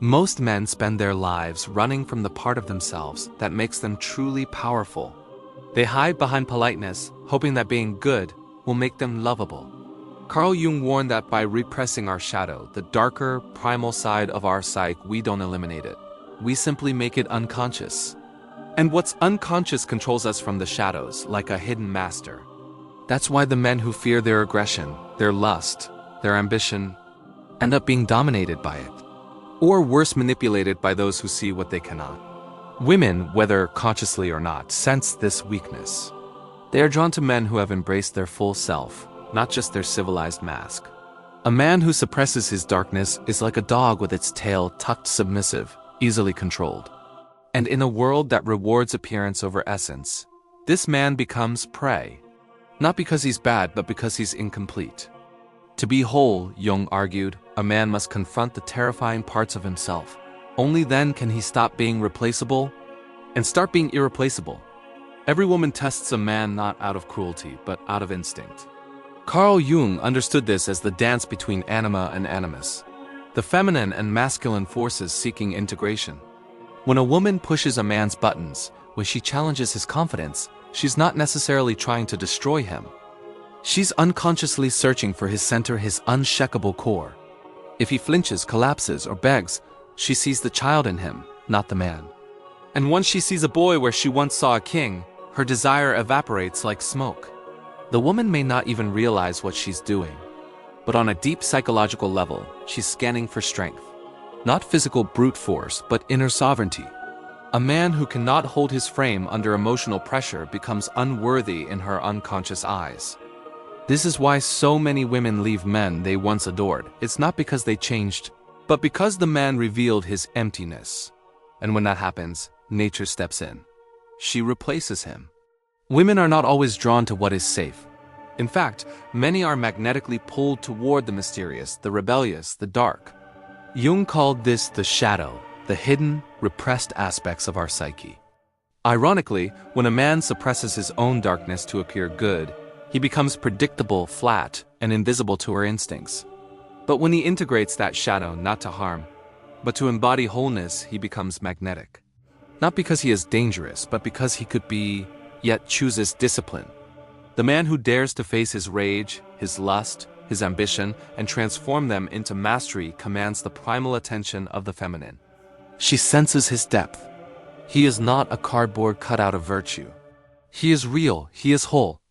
Most men spend their lives running from the part of themselves that makes them truly powerful. They hide behind politeness, hoping that being good will make them lovable. Carl Jung warned that by repressing our shadow, the darker, primal side of our psyche, we don't eliminate it. We simply make it unconscious. And what's unconscious controls us from the shadows, like a hidden master. That's why the men who fear their aggression, their lust, their ambition, end up being dominated by it. Or worse, manipulated by those who see what they cannot. Women, whether consciously or not, sense this weakness. They are drawn to men who have embraced their full self, not just their civilized mask. A man who suppresses his darkness is like a dog with its tail tucked submissive, easily controlled. And in a world that rewards appearance over essence, this man becomes prey. Not because he's bad, but because he's incomplete. To be whole, Jung argued, a man must confront the terrifying parts of himself. Only then can he stop being replaceable and start being irreplaceable. Every woman tests a man not out of cruelty, but out of instinct. Carl Jung understood this as the dance between anima and animus, the feminine and masculine forces seeking integration. When a woman pushes a man's buttons, when she challenges his confidence, she's not necessarily trying to destroy him. She's unconsciously searching for his center, his unshakable core. If he flinches, collapses, or begs, she sees the child in him, not the man. And once she sees a boy where she once saw a king, her desire evaporates like smoke. The woman may not even realize what she's doing, but on a deep psychological level, she's scanning for strength. Not physical brute force, but inner sovereignty. A man who cannot hold his frame under emotional pressure becomes unworthy in her unconscious eyes. This is why so many women leave men they once adored. It's not because they changed, but because the man revealed his emptiness. And when that happens, nature steps in. She replaces him. Women are not always drawn to what is safe. In fact, many are magnetically pulled toward the mysterious, the rebellious, the dark. Jung called this the shadow, the hidden, repressed aspects of our psyche. Ironically, when a man suppresses his own darkness to appear good, he becomes predictable, flat, and invisible to her instincts. But when he integrates that shadow not to harm, but to embody wholeness, he becomes magnetic. Not because he is dangerous, but because he could be, yet chooses discipline. The man who dares to face his rage, his lust, his ambition, and transform them into mastery commands the primal attention of the feminine. She senses his depth. He is not a cardboard cutout of virtue. He is real, he is whole.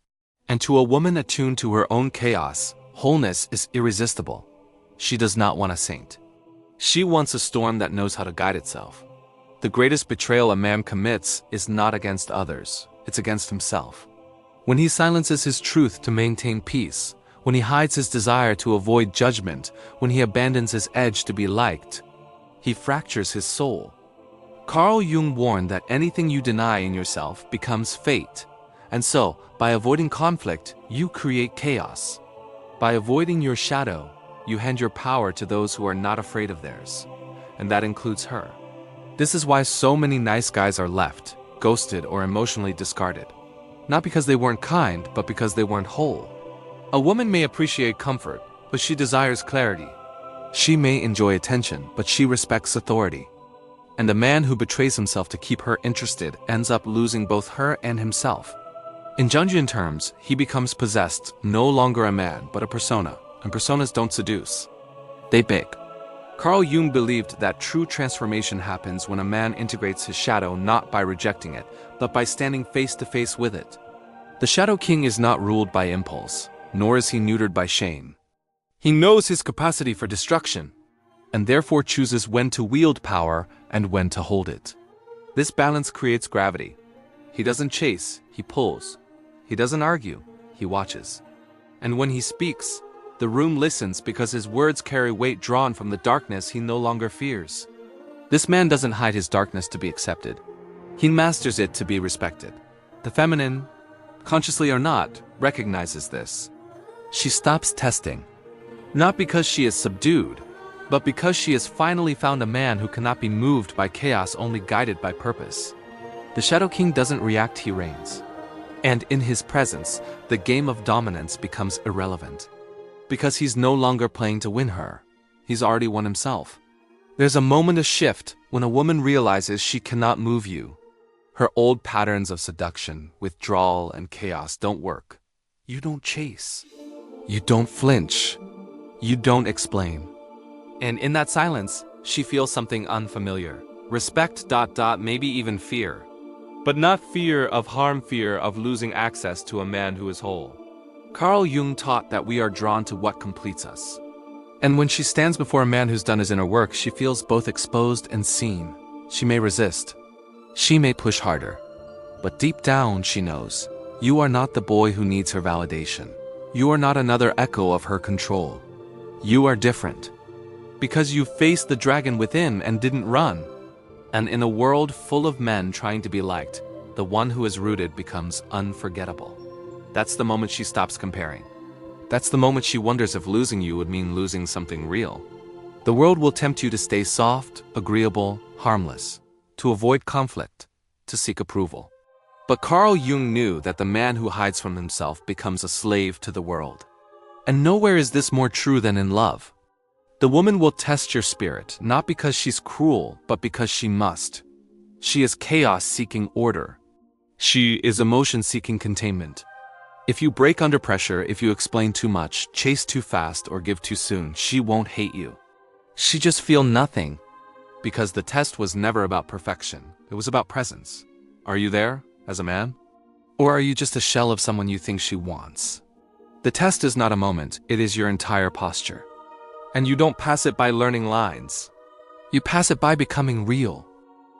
And to a woman attuned to her own chaos, wholeness is irresistible. She does not want a saint. She wants a storm that knows how to guide itself. The greatest betrayal a man commits is not against others, it's against himself. When he silences his truth to maintain peace, when he hides his desire to avoid judgment, when he abandons his edge to be liked, he fractures his soul. Carl Jung warned that anything you deny in yourself becomes fate. And so, by avoiding conflict, you create chaos. By avoiding your shadow, you hand your power to those who are not afraid of theirs. And that includes her. This is why so many nice guys are left, ghosted, or emotionally discarded. Not because they weren't kind, but because they weren't whole. A woman may appreciate comfort, but she desires clarity. She may enjoy attention, but she respects authority. And a man who betrays himself to keep her interested ends up losing both her and himself. In Jungian terms, he becomes possessed, no longer a man, but a persona, and personas don't seduce. They beg. Carl Jung believed that true transformation happens when a man integrates his shadow not by rejecting it, but by standing face to face with it. The Shadow King is not ruled by impulse, nor is he neutered by shame. He knows his capacity for destruction, and therefore chooses when to wield power and when to hold it. This balance creates gravity. He doesn't chase, he pulls. He doesn't argue, he watches. And when he speaks, the room listens because his words carry weight drawn from the darkness he no longer fears. This man doesn't hide his darkness to be accepted. He masters it to be respected. The feminine, consciously or not, recognizes this. She stops testing. Not because she is subdued, but because she has finally found a man who cannot be moved by chaos, only guided by purpose. The Shadow King doesn't react, he reigns. And in his presence, the game of dominance becomes irrelevant. Because he's no longer playing to win her. He's already won himself. There's a moment of shift when a woman realizes she cannot move you. Her old patterns of seduction, withdrawal, and chaos don't work. You don't chase. You don't flinch. You don't explain. And in that silence, she feels something unfamiliar. Respect, maybe even fear. But not fear of harm, fear of losing access to a man who is whole. Carl Jung taught that we are drawn to what completes us. And when she stands before a man who's done his inner work, she feels both exposed and seen. She may resist. She may push harder. But deep down, she knows, you are not the boy who needs her validation. You are not another echo of her control. You are different. Because you faced the dragon within and didn't run. And in a world full of men trying to be liked, the one who is rooted becomes unforgettable. That's the moment she stops comparing. That's the moment she wonders if losing you would mean losing something real. The world will tempt you to stay soft, agreeable, harmless, to avoid conflict, to seek approval. But Carl Jung knew that the man who hides from himself becomes a slave to the world. And nowhere is this more true than in love. The woman will test your spirit, not because she's cruel, but because she must. She is chaos seeking order. She is emotion seeking containment. If you break under pressure, if you explain too much, chase too fast, or give too soon, she won't hate you. She just feel nothing. Because the test was never about perfection. It was about presence. Are you there, as a man? Or are you just a shell of someone you think she wants? The test is not a moment, it is your entire posture. And you don't pass it by learning lines. You pass it by becoming real.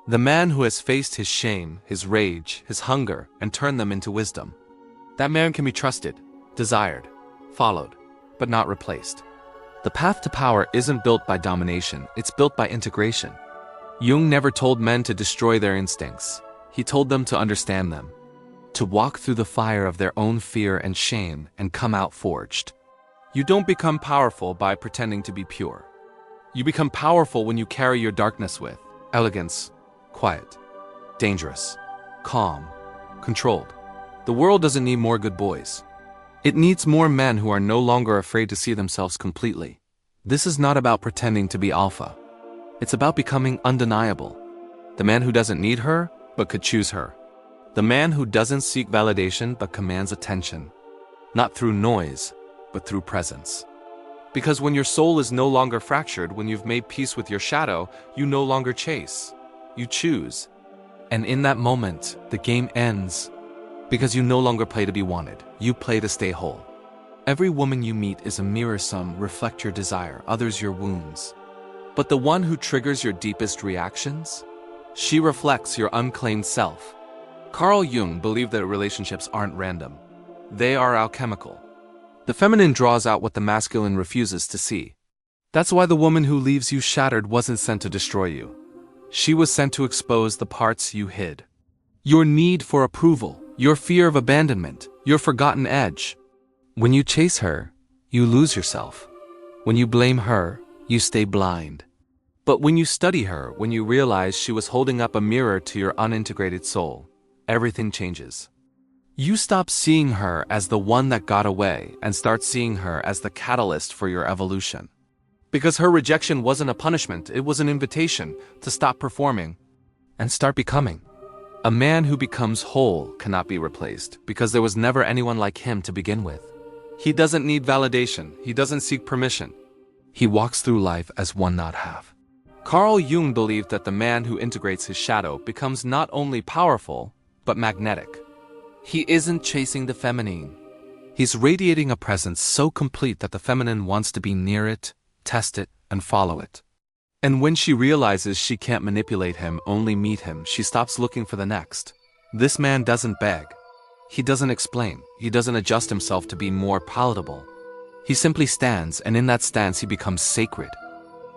The man who has faced his shame, his rage, his hunger, and turned them into wisdom. That man can be trusted, desired, followed, but not replaced. The path to power isn't built by domination, it's built by integration. Jung never told men to destroy their instincts. He told them to understand them, to walk through the fire of their own fear and shame and come out forged. You don't become powerful by pretending to be pure. You become powerful when you carry your darkness with elegance, quiet, dangerous, calm, controlled. The world doesn't need more good boys. It needs more men who are no longer afraid to see themselves completely. This is not about pretending to be alpha. It's about becoming undeniable. The man who doesn't need her, but could choose her. The man who doesn't seek validation, but commands attention. Not through noise, but through presence. Because when your soul is no longer fractured, when you've made peace with your shadow, you no longer chase. You choose. And in that moment, the game ends. Because you no longer play to be wanted, you play to stay whole. Every woman you meet is a mirror. Some reflect your desire, others your wounds. But the one who triggers your deepest reactions, she reflects your unclaimed self. Carl Jung believed that relationships aren't random. They are alchemical. The feminine draws out what the masculine refuses to see. That's why the woman who leaves you shattered wasn't sent to destroy you. She was sent to expose the parts you hid. Your need for approval, your fear of abandonment, your forgotten edge. When you chase her, you lose yourself. When you blame her, you stay blind. But when you study her, when you realize she was holding up a mirror to your unintegrated soul, everything changes. You stop seeing her as the one that got away and start seeing her as the catalyst for your evolution. Because her rejection wasn't a punishment, it was an invitation to stop performing and start becoming. A man who becomes whole cannot be replaced because there was never anyone like him to begin with. He doesn't need validation. He doesn't seek permission. He walks through life as one not half. Carl Jung believed that the man who integrates his shadow becomes not only powerful, but magnetic. He isn't chasing the feminine. He's radiating a presence so complete that the feminine wants to be near it, test it, and follow it. And when she realizes she can't manipulate him, only meet him, she stops looking for the next. This man doesn't beg. He doesn't explain. He doesn't adjust himself to be more palatable. He simply stands, and in that stance he becomes sacred.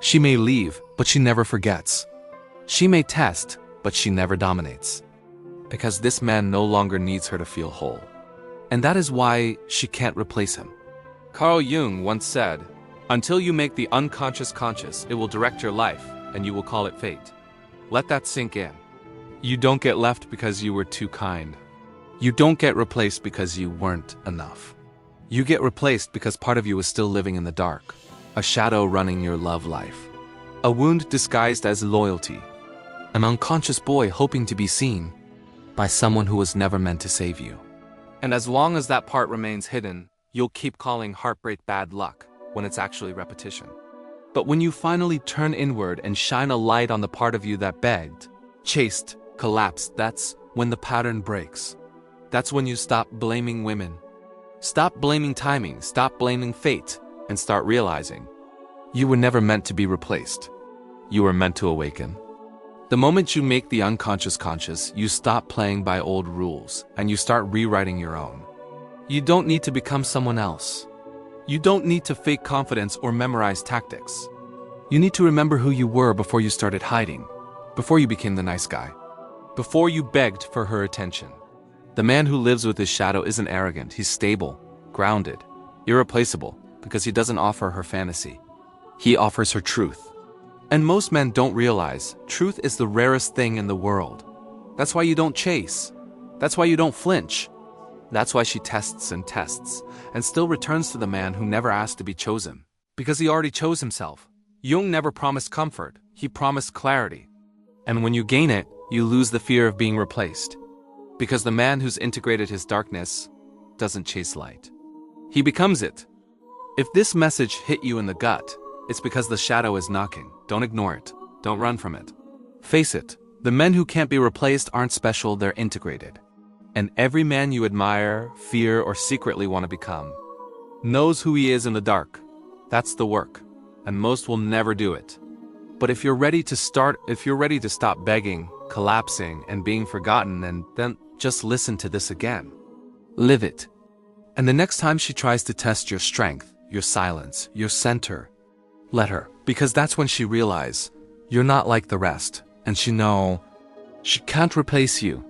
She may leave, but she never forgets. She may test, but she never dominates. Because this man no longer needs her to feel whole. And that is why she can't replace him. Carl Jung once said, "Until you make the unconscious conscious, it will direct your life, and you will call it fate." Let that sink in. You don't get left because you were too kind. You don't get replaced because you weren't enough. You get replaced because part of you is still living in the dark, a shadow running your love life. A wound disguised as loyalty. An unconscious boy hoping to be seen by someone who was never meant to save you. And as long as that part remains hidden, you'll keep calling heartbreak bad luck when it's actually repetition. But when you finally turn inward and shine a light on the part of you that begged, chased, collapsed, that's when the pattern breaks. That's when you stop blaming women. Stop blaming timing, stop blaming fate, and start realizing you were never meant to be replaced. You were meant to awaken. The moment you make the unconscious conscious, you stop playing by old rules and you start rewriting your own. You don't need to become someone else. You don't need to fake confidence or memorize tactics. You need to remember who you were before you started hiding, before you became the nice guy, before you begged for her attention. The man who lives with his shadow isn't arrogant, he's stable, grounded, irreplaceable, because he doesn't offer her fantasy. He offers her truth. And most men don't realize truth is the rarest thing in the world. That's why you don't chase. That's why you don't flinch. That's why she tests and still returns to the man who never asked to be chosen. Because he already chose himself. Jung never promised comfort, he promised clarity. And when you gain it, you lose the fear of being replaced. Because the man who's integrated his darkness doesn't chase light. He becomes it. If this message hit you in the gut, it's because the shadow is knocking. Don't ignore it. Don't run from it. Face it, the men who can't be replaced aren't special, they're integrated. And every man you admire, fear, or secretly want to become knows who he is in the dark. That's the work. And most will never do it. But if you're ready to stop begging, collapsing, and being forgotten, then just listen to this again. Live it. And the next time she tries to test your strength, your silence, your center, let her. Because that's when she realizes you're not like the rest. And she can't replace you.